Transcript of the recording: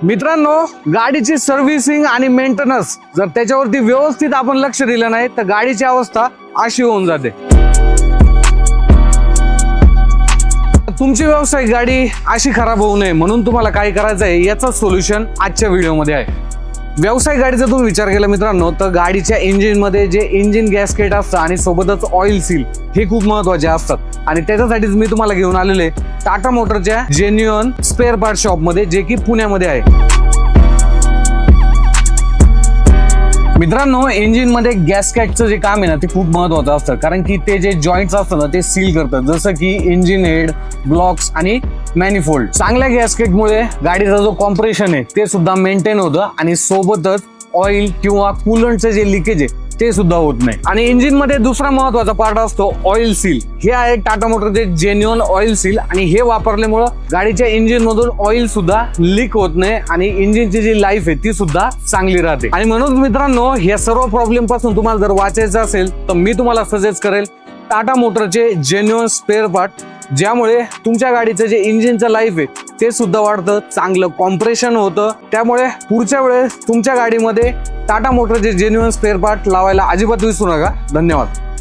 मित्रांनो, गाडीची सर्व्हिसिंग आणि मेंटेनन्स जर त्याच्यावरती व्यवस्थित आपण लक्ष दिलं नाही तर गाडीची अवस्था अशी होऊन जाते. तुमची व्यावसायिक गाडी अशी खराब होऊ नये म्हणून तुम्हाला काय करायचं आहे याचं सोल्युशन आजच्या व्हिडिओमध्ये आहे. व्यावसायिक गाडीचा तुम्ही विचार केला मित्रांनो तर गाडीच्या इंजिन मध्ये जे इंजिन गॅस्केट असतं आणि सोबतच ऑइल सील हे खूप महत्वाचे असतात आणि त्याच्यासाठीच मी तुम्हाला घेऊन आलेले टाटा मोटरच्या जेन्युइन स्पेअर पार्ट शॉप मध्ये जे की पुण्यामध्ये आहे. मित्रांनो, इंजिन मध्ये गॅस्केटचं जे काम आहे ना ते खूप महत्वाचं असतं कारण की ते जे जॉईंट्स असतात ना ते सील करतात, जसं की इंजिन हेड, ब्लॉक्स आणि मॅनिफोल्ड. चांगल्या गॅस्केटमुळे गाडीचा जो कॉम्प्रेशन आहे ते सुद्धा मेंटेन होतं आणि सोबतच ऑइल किंवा कूलंटचं जे लिकेज आहे ते सुद्धा होत नाही. आणि इंजिन मध्ये दुसरा महत्वाचा पार्ट असतो ऑइल सील. हे आहे टाटा मोटरचे जेन्युइन ऑइल सील आणि हे वापरल्यामुळं गाडीच्या इंजिन मधून ऑइल सुद्धा लीक होत नाही आणि इंजिनची जी लाईफ आहे ती सुद्धा चांगली राहते. आणि म्हणून मित्रांनो, या सर्व प्रॉब्लेम पासून तुम्हाला जर वाचायचं असेल तर मी तुम्हाला सजेस्ट करेल टाटा मोटरचे जेन्युइन स्पेअर पार्ट, ज्यामुळे तुमच्या गाडीचं जे इंजिनचं लाईफ आहे ते सुद्धा वाढतं, चांगलं कॉम्प्रेशन होतं. त्यामुळे पुढच्या वेळेस तुमच्या गाडीमध्ये टाटा मोटरचे जेन्युइन स्पेअर पार्ट लावायला अजिबात विसरू नका. धन्यवाद.